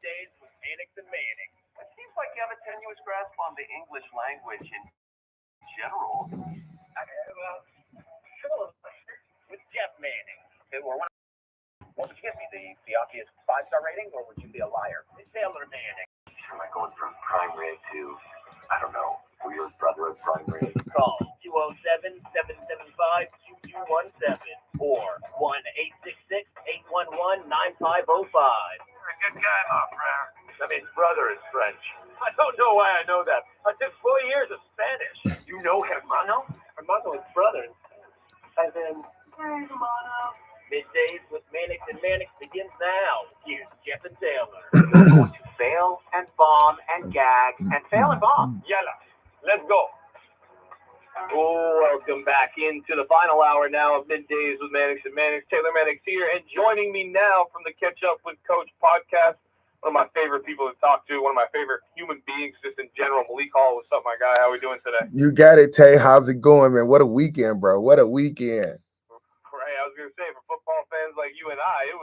Middays with Mannix and Mannix. It seems like you have a tenuous grasp on the English language in general. Well, filibuster with Jeff Mannix. What would you give me, the obvious 5-star rating, or would you be a liar? It's Taylor Mannix. Am I going from prime rib to, I don't know, weird brother of prime rib? Call 207-775-2217 or 1-866-811-9505. You're a good guy, my friend. I mean, brother is French. I don't know why I know that. I took 4 years of Spanish. You know hermano? Hermano is brother. As in, hey, hermano. Middays with Mannix and Mannix begins now. Here's Jeff and Taylor. We're going to fail and bomb and gag and fail and bomb. Yalla, let's go. Welcome back into the final hour now of Middays with Mannix and Mannix. Taylor Mannix here, and joining me now from the Catch Up with Coach podcast, one of my favorite people to talk to, one of my favorite human beings just in general, Malik Hall. What's up, my guy? How are we doing today? You got it, Tay. How's it going, man? What a weekend, bro. What a weekend. Right, I was going to say, for football fans like you and I, it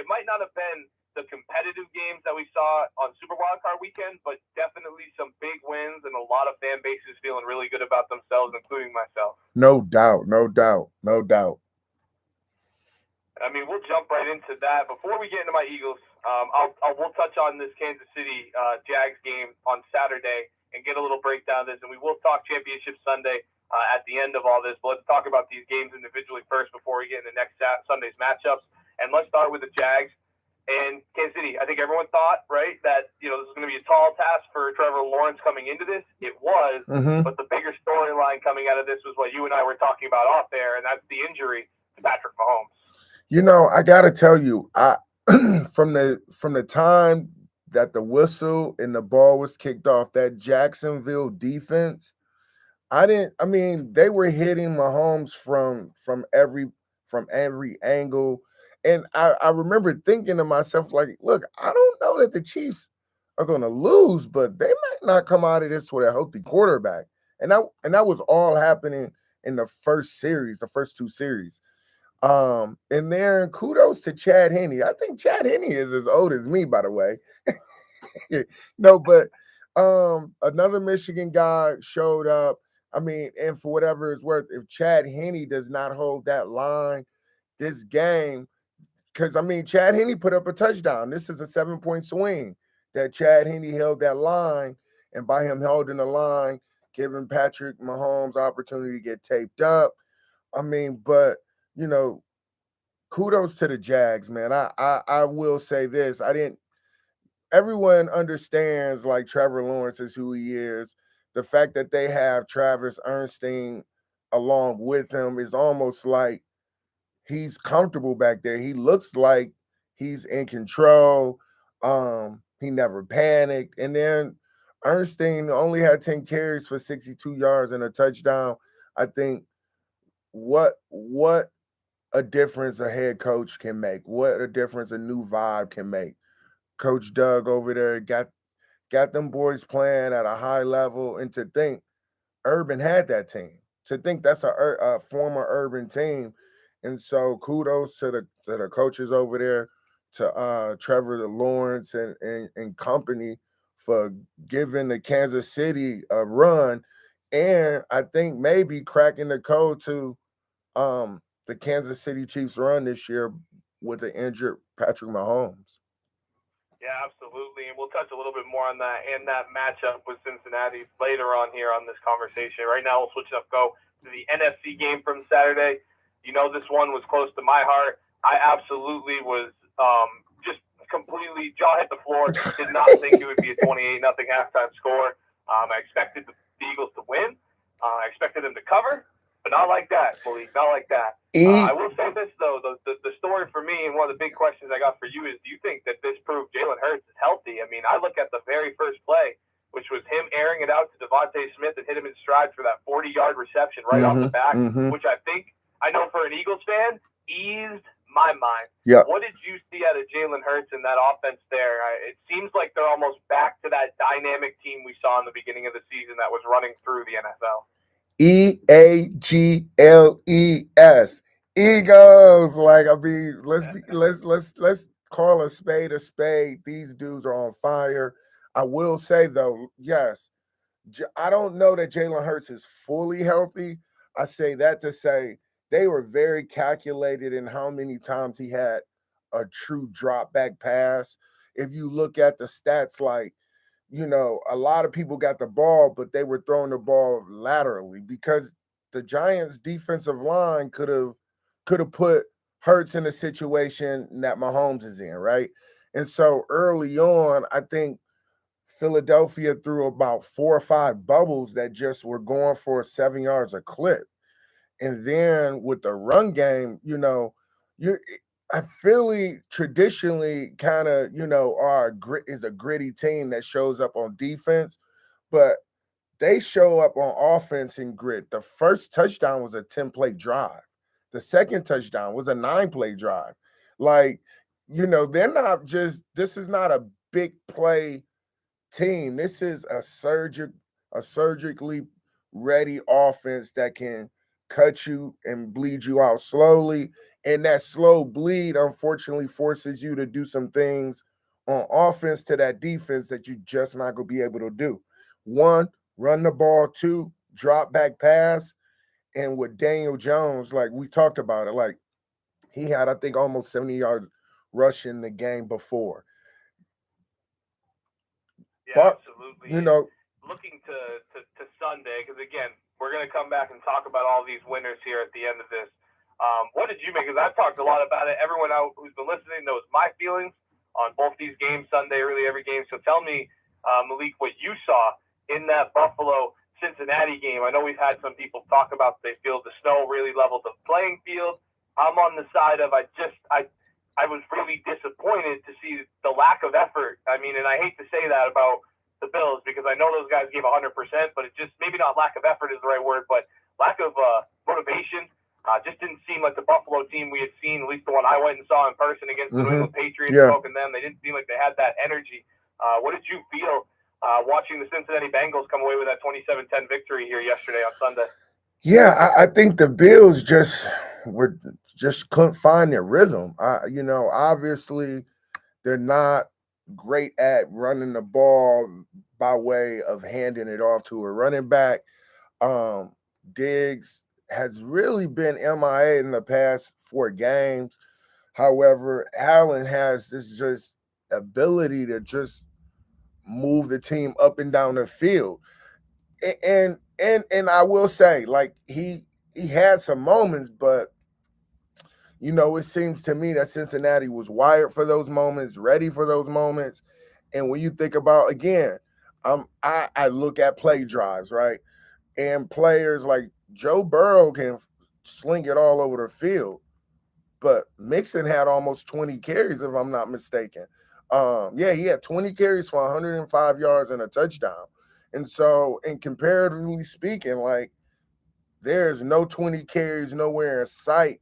might not have been the competitive games that we saw on Super Wildcard Weekend, but definitely some big wins and a lot of fan bases feeling really good about themselves, including myself. No doubt. I mean, we'll jump right into that. Before we get into my Eagles, we'll touch on this Kansas City Jags game on Saturday and get a little breakdown of this, and we will talk Championship Sunday at the end of all this. But let's talk about these games individually first before we get into next Sunday's matchups. And let's start with the Jags and Kansas City. I think everyone thought, right, that this is going to be a tall task for Trevor Lawrence coming into this. It was, but the bigger storyline coming out of this was what you and I were talking about off there, and that's the injury to Patrick Mahomes. You know, I gotta tell you, from the time that the whistle and the ball was kicked off, that Jacksonville defense, they were hitting Mahomes from every angle. And I remember thinking to myself, like, look, I don't know that the Chiefs are gonna lose, but they might not come out of this with a healthy quarterback. And that was all happening in the first two series. And then kudos to Chad Henne. I think Chad Henne is as old as me, by the way. No, but another Michigan guy showed up. I mean, and for whatever it's worth, if Chad Henne does not hold that line this game, because Chad Henne put up a touchdown. This is a 7-point swing that Chad Henne held that line, and by him holding the line, giving Patrick Mahomes opportunity to get taped up. But kudos to the Jags, man. I will say this. Everyone understands, like, Trevor Lawrence is who he is. The fact that they have Travis Ernstein along with him is almost like he's comfortable back there. He looks like he's in control. He never panicked. And then Ernstein only had 10 carries for 62 yards and a touchdown. I think what a difference a head coach can make, what a difference a new vibe can make. Coach Doug over there got them boys playing at a high level, and to think Urban had that team, to think that's a former Urban team. And so kudos to the coaches over there, to Trevor Lawrence and company for giving the Kansas City a run, and I think maybe cracking the code to the Kansas City Chiefs run this year with the injured Patrick Mahomes. Yeah, absolutely. And we'll touch a little bit more on that and that matchup with Cincinnati later on here on this conversation. Right now, we'll switch it up, go to the NFC game from Saturday. This one was close to my heart. I absolutely was just completely jaw hit the floor. Did not think it would be a 28-0 halftime score. I expected the Eagles to win. I expected them to cover. But not like that, Malik. Not like that. I will say this, though. The story for me, and one of the big questions I got for you is, do you think that this proved Jalen Hurts is healthy? I look at the very first play, which was him airing it out to Devontae Smith and hit him in stride for that 40-yard reception right off the back, which I know for an Eagles fan, eased my mind. Yeah. What did you see out of Jalen Hurts in that offense there? It seems like they're almost back to that dynamic team we saw in the beginning of the season that was running through the NFL. EAGLES, Eagles. Like, let's call a spade a spade. These dudes are on fire. I will say though, yes, I don't know that Jalen Hurts is fully healthy. I say that to say they were very calculated in how many times he had a true drop back pass. If you look at the stats, like, a lot of people got the ball, but they were throwing the ball laterally because the Giants' defensive line could have put Hurts in a situation that Mahomes is in, right? And so early on, I think Philadelphia threw about 4 or 5 bubbles that just were going for 7 yards a clip. And then with the run game, you Philly traditionally kind of, is a gritty team that shows up on defense, but they show up on offense in grit. The first touchdown was a 10-play drive. The second touchdown was a 9-play drive. Like, they're not just this is not a big play team. This is a surgically ready offense that can cut you and bleed you out slowly. And that slow bleed, unfortunately, forces you to do some things on offense to that defense that you just not gonna be able to do. One, run the ball. Two, drop back pass. And with Daniel Jones, like we talked about it, like he had, I think, almost 70 yards rushing the game before. Yeah, But absolutely. you And know, looking to Sunday, because again, we're going to come back and talk about all these winners here at the end of this. What did you make? Because I've talked a lot about it. Everyone out who's been listening knows my feelings on both these games, Sunday, really every game. So tell me, Malik, what you saw in that Buffalo Cincinnati game. I know we've had some people talk about they feel the snow really leveled the playing field. I'm on the side of I was really disappointed to see the lack of effort. I mean, and I hate to say that about the Bills because I know those guys gave 100%, but it just maybe not lack of effort is the right word, but lack of motivation. Just didn't seem like the Buffalo team we had seen, at least the one I went and saw in person against the New England Patriots, yeah. smoking them. They didn't seem like they had that energy. What did you feel watching the Cincinnati Bengals come away with that 27-10 victory here yesterday on Sunday? Yeah, I think the Bills just couldn't find their rhythm. Obviously they're not great at running the ball by way of handing it off to a running back. Um, Diggs has really been MIA in the past 4 games. However, Allen has this just ability to just move the team up and down the field. And I will say, like he had some moments, but it seems to me that Cincinnati was wired for those moments, ready for those moments. And when you think about again, I look at play drives, right? And players like Joe Burrow can sling it all over the field, but Mixon had almost 20 carries, if I'm not mistaken. Yeah, he had 20 carries for 105 yards and a touchdown. And so, and comparatively speaking, like there's no 20 carries nowhere in sight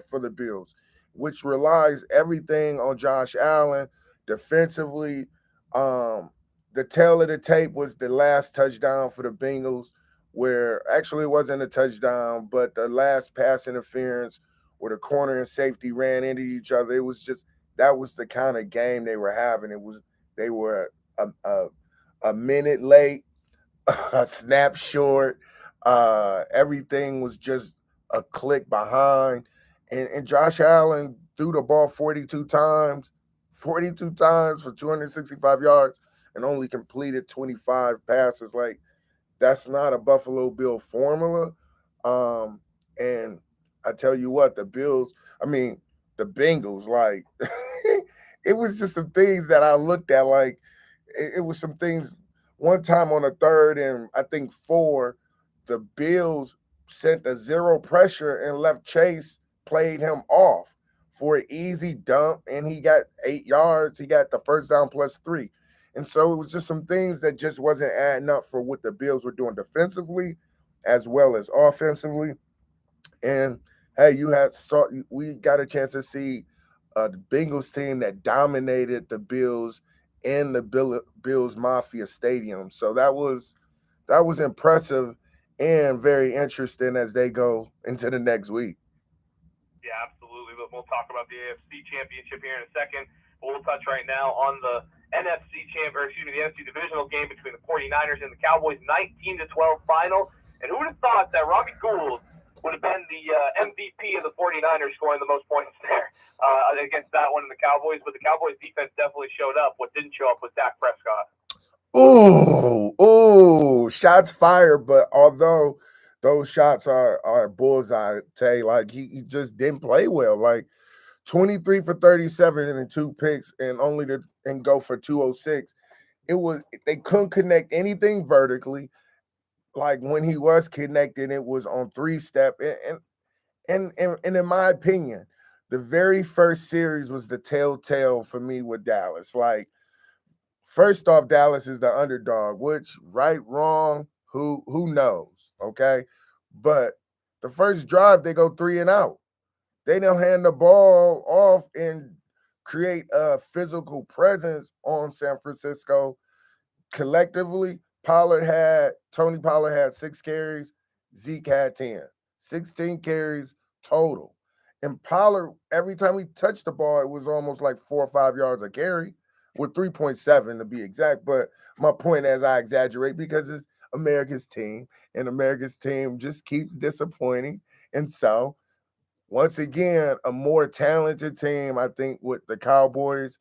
for the Bills, which relies everything on Josh Allen defensively. Um, the tail of the tape was the last touchdown for the Bengals, where actually it wasn't a touchdown, but the last pass interference where the corner and safety ran into each other. It was just that was the kind of game they were having. They were a minute late, a snap short. Everything was just a click behind. And Josh Allen threw the ball 42 times for 265 yards and only completed 25 passes. Like, that's not a Buffalo Bill formula. And I tell you what, the Bengals, like, it was just some things that I looked at, like, it was some things. One time on a third and I think 4, the Bills sent a zero pressure and left Chase, played him off for an easy dump, and he got 8 yards. He got the first down plus 3. And so it was just some things that just wasn't adding up for what the Bills were doing defensively as well as offensively. And hey, we got a chance to see the Bengals team that dominated the Bills in the Bills Mafia Stadium. So that was impressive and very interesting as they go into the next week. Yeah, absolutely. But we'll talk about the AFC Championship here in a second. But we'll touch right now on the the NFC divisional game between the 49ers and the Cowboys, 19-12 final. And who would have thought that Robbie Gould would have been the MVP of the 49ers, scoring the most points there against that one in the Cowboys. But the Cowboys defense definitely showed up. What didn't show up was Dak Prescott. Shots fired. But although those shots are bullseye, Tay, like he just didn't play well. Like 23 for 37 and 2 picks and go for 206. They couldn't connect anything vertically. Like when he was connecting, it was on 3-step. And in my opinion, the very first series was the telltale for me with Dallas. Like, first off, Dallas is the underdog, which right, wrong, who knows, okay? But the first drive, they go 3 and out. They don't hand the ball off and create a physical presence on San Francisco. Collectively, Tony Pollard had 6 carries, Zeke had 10. 16 carries total. And Pollard, every time he touched the ball, it was almost like 4 or 5 yards a carry, with 3.7 to be exact. But my point is, I exaggerate because it's America's team, and America's team just keeps disappointing. And so, once again, a more talented team, I think, with the Cowboys,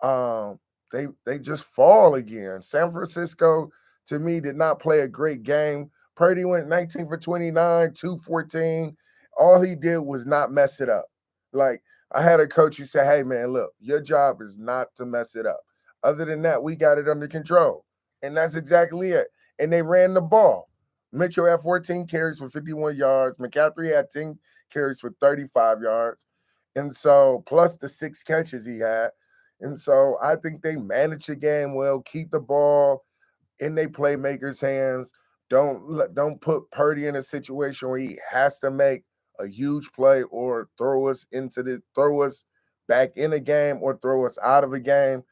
um, they just fall again. San Francisco, to me, did not play a great game. Purdy went 19 for 29, 214. All he did was not mess it up. Like, I had a coach who said, hey, man, look, your job is not to mess it up. Other than that, we got it under control. And that's exactly it. And they ran the ball. Mitchell had 14 carries for 51 yards. McCaffrey had 10 carries for 35 yards. And so, plus the 6 catches he had. And so I think they manage the game well, keep the ball in their playmakers' hands. Don't put Purdy in a situation where he has to make a huge play or throw us back in a game or throw us out of a game.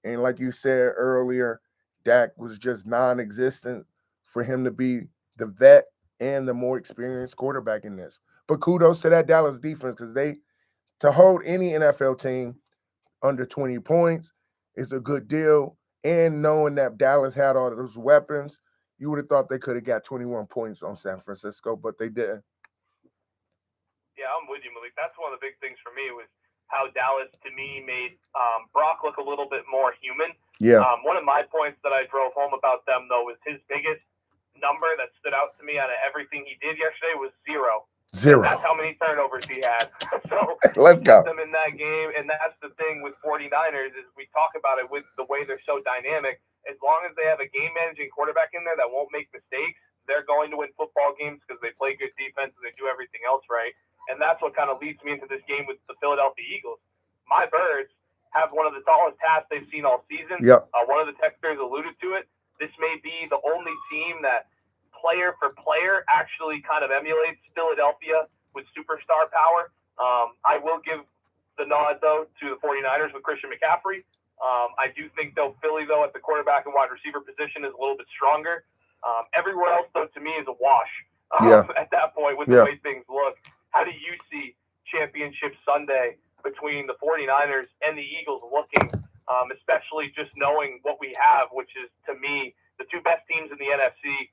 And like you said earlier, Dak was just non-existent for him to be the vet and the more experienced quarterback in this. But kudos to that Dallas defense, because to hold any NFL team under 20 points is a good deal. And knowing that Dallas had all those weapons, you would have thought they could have got 21 points on San Francisco, but they didn't. Yeah, I'm with you, Malik. That's one of the big things for me was how Dallas, to me, made Brock look a little bit more human. Yeah. One of my points that I drove home about them, though, was his biggest number that stood out to me out of everything he did yesterday was 0. And that's how many turnovers he had. So let's go. Them in that game, and that's the thing with 49ers is we talk about it with the way they're so dynamic. As long as they have a game-managing quarterback in there that won't make mistakes, they're going to win football games because they play good defense and they do everything else right. And that's what kind of leads me into this game with the Philadelphia Eagles. My Birds have one of the tallest hats they've seen all season. Yep. One of the texters alluded to it. This may be the only team that player for player actually kind of emulates Philadelphia with superstar power. I will give the nod, though, to the 49ers with Christian McCaffrey. I do think, though, Philly, though, at the quarterback and wide receiver position is a little bit stronger. Everywhere else, though, to me is a wash at that point with the way things look. How do you see Championship Sunday between the 49ers and the Eagles looking, especially just knowing what we have, which is, to me, the 2 best teams in the NFC?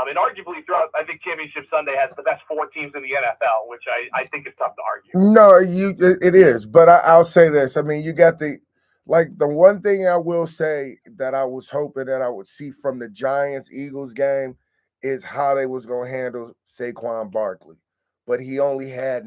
And arguably throughout, I think Championship Sunday has the best 4 teams in the NFL, which I think is tough to argue. No, it is. But I'll say this. I mean, you got the one thing I will say that I was hoping that I would see from the Giants-Eagles game is how they was going to handle Saquon Barkley. But he only had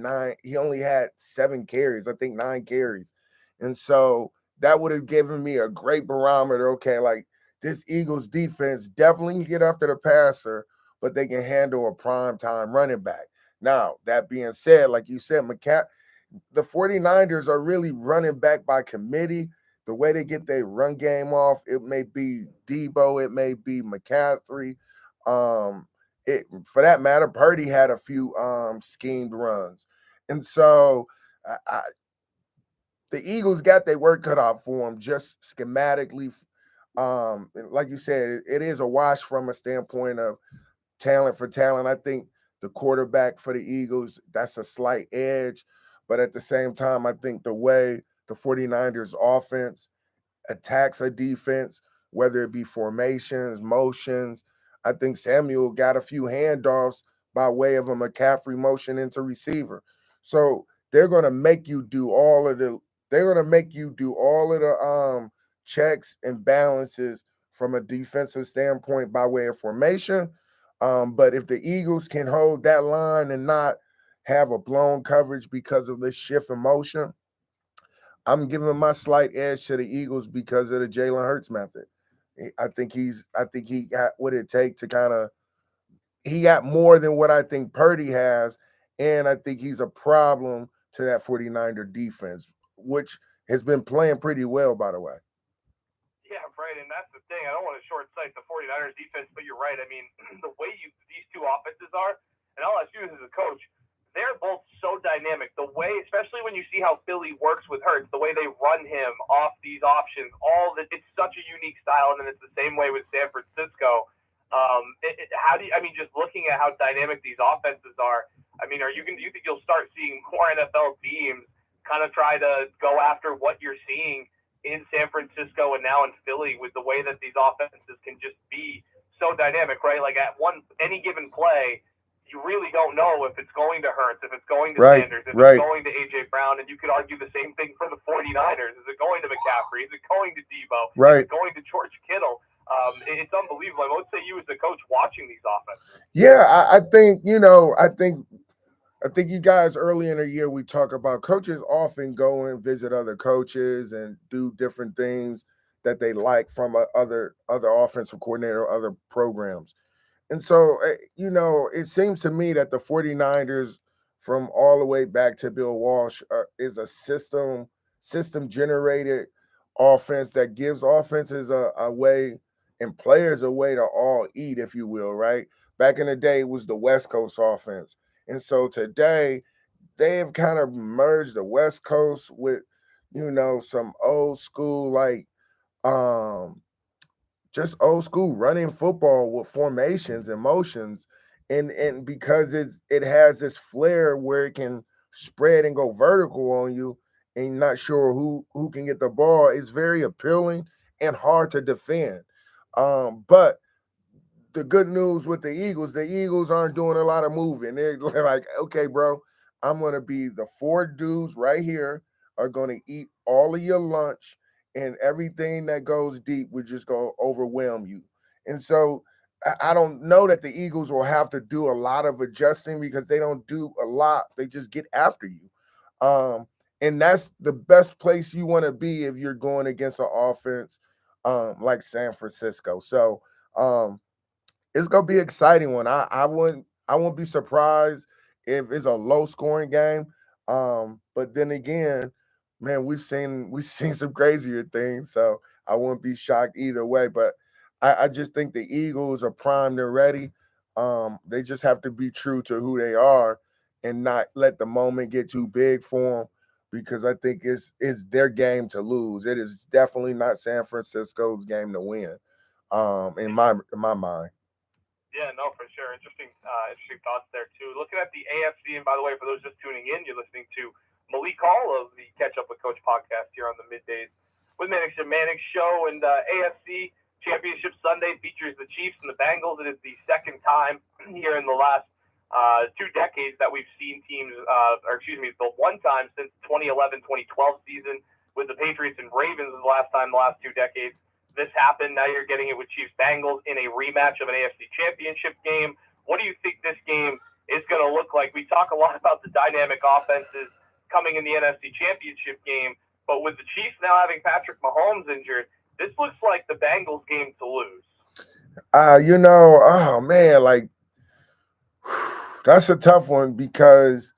7 carries, I think 9 carries. And so that would have given me a great barometer. Okay, like, this Eagles defense definitely can get after the passer, but they can handle a prime-time running back. Now, that being said, like you said, the 49ers are really running back by committee. The way they get their run game off, it may be Debo, it may be McCaffrey. For that matter, Purdy had a few schemed runs. And so the Eagles got their work cut out for them just schematically. Like you said, it is a wash from a standpoint of talent for talent. I think the quarterback for the Eagles, that's a slight edge. But at the same time, I think the way the 49ers offense attacks a defense, whether it be formations, motions. I think Samuel got a few handoffs by way of a McCaffrey motion into receiver. So they're gonna make you do all of the checks and balances from a defensive standpoint by way of formation. But if the Eagles can hold that line and not have a blown coverage because of this shift in motion, I'm giving my slight edge to the Eagles because of the Jalen Hurts method. I think he got what it take to kind of he got more than what I think Purdy has, and I think he's a problem to that 49er defense, which has been playing pretty well, by the way. Yeah, right, and that's the thing. I don't want to short sight the 49ers defense, but you're right. I mean, the way these two offenses are, and I'll ask you as a coach, they're both so dynamic. The way, especially when you see how Philly works with Hurts, the way they run him off these options, all that, it's such a unique style, and then it's the same way with San Francisco. How do you, I mean, just looking at how dynamic these offenses are, I mean, do you think you'll start seeing more NFL teams kind of try to go after what you're seeing in San Francisco and now in Philly with the way that these offenses can just be so dynamic, right? Like at any given play, you really don't know if it's going to Hurts, if it's going to Sanders, if it's going to A.J. Brown, and you could argue the same thing for the 49ers. Is it going to McCaffrey? Is it going to Debo? Right. Is it going to George Kittle? It's unbelievable. I would say you as the coach watching these offenses. Yeah, I think, I think you guys early in the year we talk about coaches often go and visit other coaches and do different things that they like from other offensive coordinator or other programs. And so, it seems to me that the 49ers, from all the way back to Bill Walsh, is a system generated offense that gives offenses a way and players a way to all eat, if you will, right? Back in the day, it was the West Coast offense. And so today, they have kind of merged the West Coast with, some old school, like, um, just old school running football with formations and motions, and because it has this flair where it can spread and go vertical on you and you're not sure who can get the ball, is very appealing and hard to defend. But the good news with the Eagles aren't doing a lot of moving. They're like, okay, bro, I'm gonna be the four dudes right here are gonna eat all of your lunch, and everything that goes deep would just go overwhelm you. And so I don't know that the Eagles will have to do a lot of adjusting because they don't do a lot. They just get after you. And that's the best place you want to be if you're going against an offense like San Francisco. So it's gonna be an exciting one. I wouldn't be surprised if it's a low scoring game. But then again, man, we've seen some crazier things, so I wouldn't be shocked either way. But I just think the Eagles are primed and ready. They just have to be true to who they are and not let the moment get too big for them because I think it's their game to lose. It is definitely not San Francisco's game to win. In my mind. Yeah, no, for sure. Interesting thoughts there too. Looking at the AFC, and by the way, for those just tuning in, you're listening to Malik Hall of the Catch Up with Coach podcast here on the middays with Mannix and Mannix show. And AFC Championship Sunday features the Chiefs and the Bengals. It is the second time here in the last 2 decades that we've seen teams, the one time since 2011-2012 season with the Patriots and Ravens is the last time the last 2 decades this happened. Now you're getting it with Chiefs Bengals in a rematch of an AFC Championship game. What do you think this game is going to look like? We talk a lot about the dynamic offenses coming in the NFC Championship game, but with the Chiefs now having Patrick Mahomes injured, this looks like the Bengals game to lose. Oh man, like that's a tough one because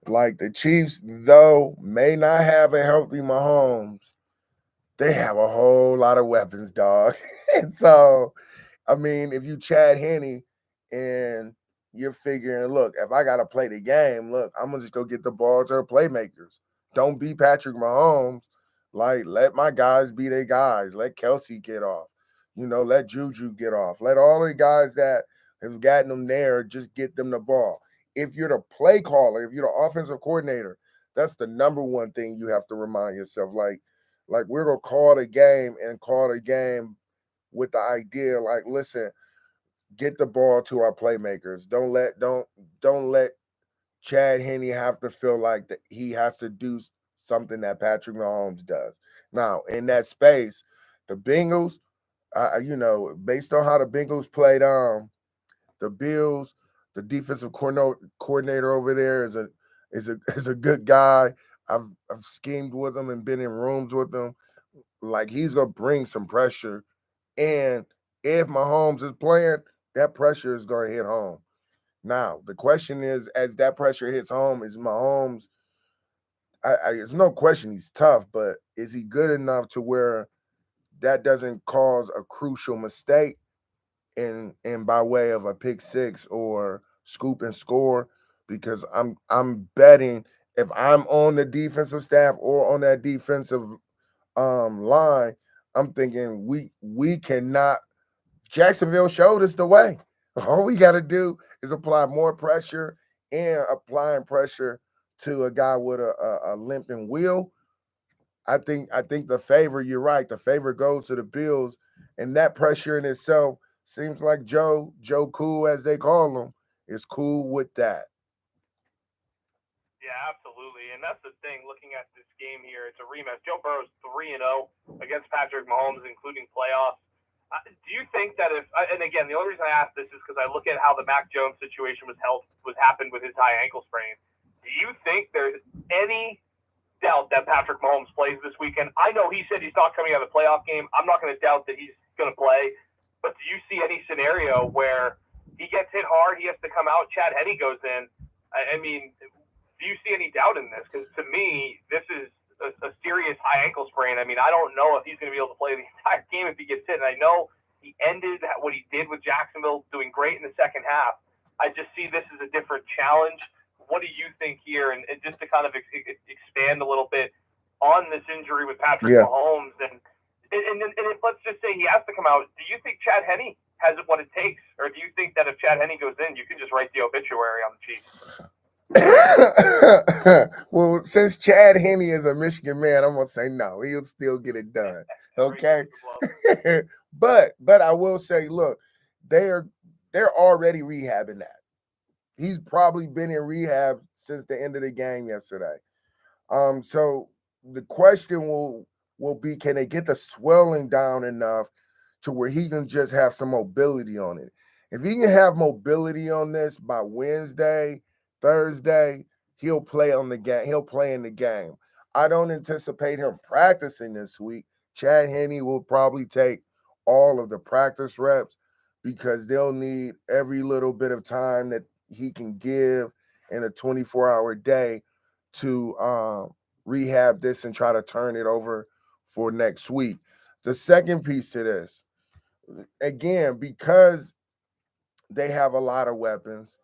like the Chiefs, though, may not have a healthy Mahomes, they have a whole lot of weapons, dog. And so, I mean, if you Chad Henne and you're figuring, look, if I gotta play the game, look, I'm gonna just go get the ball to the playmakers. Don't be Patrick Mahomes. Like, let my guys be their guys. Let Kelsey get off. Let Juju get off. Let all the guys that have gotten them there just get them the ball. If you're the play caller, if you're the offensive coordinator, That's the number one thing you have to remind yourself. Like we're gonna call the game and call the game with the idea, like, listen, get the ball to our playmakers. Don't let Chad Henne have to feel like that he has to do something that Patrick Mahomes does. Now, in that space, the Bengals, based on how the Bengals played the Bills, the defensive coordinator over there is a good guy. I've schemed with him and been in rooms with him. Like, he's gonna bring some pressure, and if Mahomes is playing, that pressure is gonna hit home. Now, the question is, as that pressure hits home, is Mahomes? There's no question he's tough, but is he good enough to where that doesn't cause a crucial mistake in by way of a pick six or scoop and score? Because I'm betting, if I'm on the defensive staff or on that defensive line, I'm thinking we cannot. Jacksonville showed us the way. All we got to do is apply more pressure, and applying pressure to a guy with a limping wheel. I think the favor, you're right, the favor goes to the Bills, and that pressure in itself seems like Joe Cool, as they call him, is cool with that. Yeah, absolutely. And that's the thing, looking at this game here, it's a rematch. Joe Burrow's 3-0 against Patrick Mahomes, including playoffs. Do you think that and again, the only reason I ask this is because I look at how the Mac Jones situation was happened with his high ankle sprain. Do you think there's any doubt that Patrick Mahomes plays this weekend? I know he said he's not coming out of the playoff game. I'm not going to doubt that he's going to play. But do you see any scenario where he gets hit hard, he has to come out, Chad Henne goes in? I mean, do you see any doubt in this? Because to me, this is a serious high ankle sprain. I mean, I don't know if he's going to be able to play the entire game if he gets hit. And I know he ended what he did with Jacksonville, doing great in the second half. I just see this as a different challenge. What do you think here? And just to kind of expand a little bit on this injury with Patrick Mahomes, and if, let's just say he has to come out, do you think Chad Henne has what it takes? Or do you think that if Chad Henne goes in, you can just write the obituary on the Chiefs? Well, since Chad Henne is a Michigan man, I'm gonna say no. He'll still get it done. Okay. but I will say, look, they're already rehabbing that. He's probably been in rehab since the end of the game yesterday. So the question will be, can they get the swelling down enough to where he can just have some mobility on it? If he can have mobility on this by Wednesday, Thursday, he'll play on the game. He'll play in the game. I don't anticipate him practicing this week. Chad Henne will probably take all of the practice reps because they'll need every little bit of time that he can give in a 24-hour day to rehab this and try to turn it over for next week. The second piece to this, again, because they have a lot of weapons,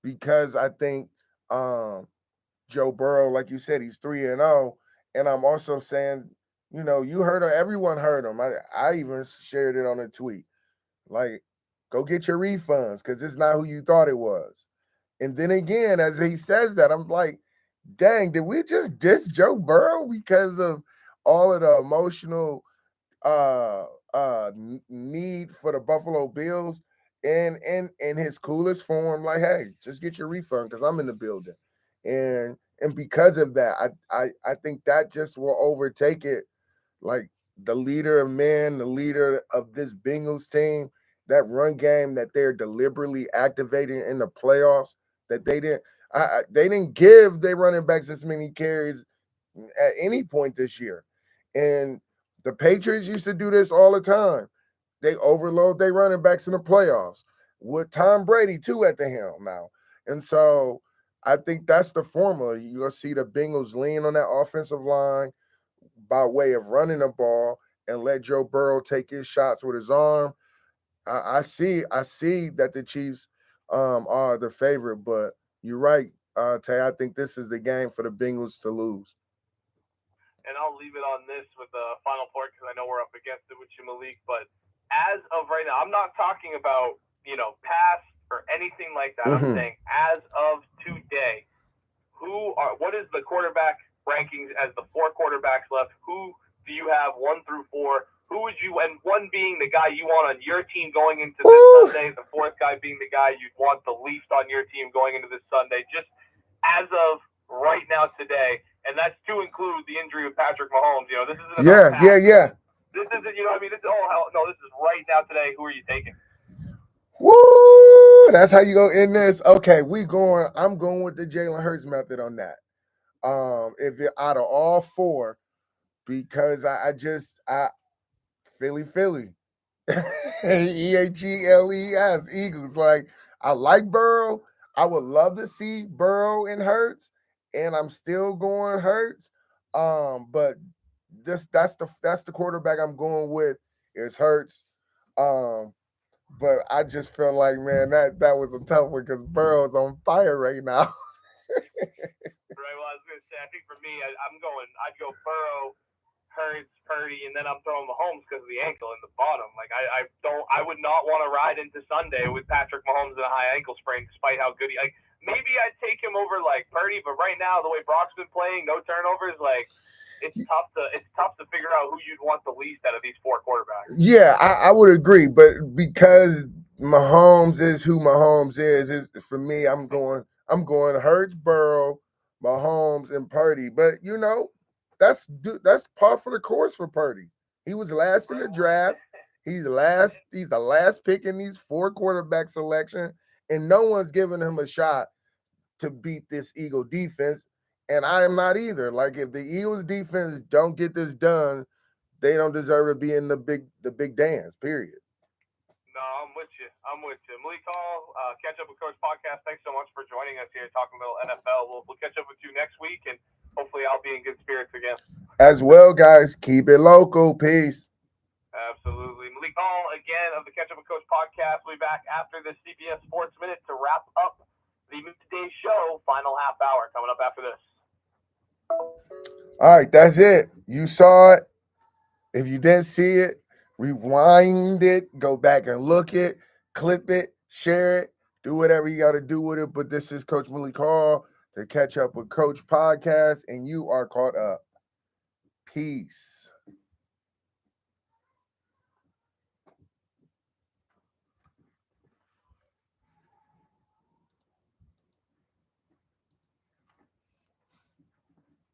because I think Joe Burrow, like you said, he's 3-0, and I'm also saying, you heard him, everyone heard him. I even shared it on a tweet. Like, go get your refunds because it's not who you thought it was. And then again, as he says that, I'm like, dang, did we just diss Joe Burrow because of all of the emotional need for the Buffalo Bills? And in his coolest form, like, hey, just get your refund because I'm in the building. And because of that, I think that just will overtake it. Like, the leader of men, the leader of this Bengals team, that run game that they're deliberately activating in the playoffs, that they didn't give their running backs this many carries at any point this year. And the Patriots used to do this all the time. They overload their running backs in the playoffs with Tom Brady too at the helm now. And so I think that's the formula. You'll see the Bengals lean on that offensive line by way of running the ball and let Joe Burrow take his shots with his arm. I see that the Chiefs are the favorite, but you're right, Tay. I think this is the game for the Bengals to lose. And I'll leave it on this with the final point because I know we're up against it with you, Malik. But as of right now, I'm not talking about, past or anything like that. I'm saying as of today, what is the quarterback rankings as the 4 quarterbacks left? Who do you have 1 through 4? Who would you, and 1 being the guy you want on your team going into this Sunday, the 4th guy being the guy you'd want the least on your team going into this Sunday, just as of right now today, and that's to include the injury of Patrick Mahomes. This isn't about Yeah. This isn't, this is no, this is right now today. Who are you taking? Woo! That's how you go in this. Okay, I'm going with the Jalen Hurts method on that. If it out of all 4, because I Philly. EAGLES, Eagles. Like, I like Burrow. I would love to see Burrow and Hurts, and I'm still going Hurts. But that's the quarterback I'm going with is Hurts. But I just feel like, man, that was a tough one because Burrow's on fire right now. Right. Well, I was going to say, I think for me, I'd go Burrow, Hurts, Purdy, and then I'm throwing Mahomes because of the ankle in the bottom. Like I would not want to ride into Sunday with Patrick Mahomes in a high ankle sprain, despite how good maybe I'd take him over like Purdy, but right now the way Brock's been playing, no turnovers, like it's tough to figure out who you'd want the least out of these 4 quarterbacks. Yeah, I would agree, but because Mahomes is who Mahomes is for me, I'm going Hurts, Burrow, Mahomes, and Purdy. But that's par for the course for Purdy. He was last in the draft. He's the last pick in these 4 quarterback selection, and no one's giving him a shot to beat this Eagle defense. And I am not either. Like, if the Eagles defense don't get this done, they don't deserve to be in the big dance, period. No, I'm with you. MoveECall, Catch Up with Coach podcast. Thanks so much for joining us here talking about NFL. We'll catch up with you next week, and hopefully I'll be in good spirits again. As well, guys, keep it local. Peace. Absolutely. MoveECall, again, of the Catch Up with Coach podcast. We'll be back after this CBS Sports Minute to wrap up the midday show. Final half hour coming up after this. All right, that's it. You saw it. If you didn't see it, rewind it, go back and look it, clip it, share it, do whatever you got to do with it. But this is Coach MalikHall, the Catch Up with Coach podcast, and you are caught up. Peace.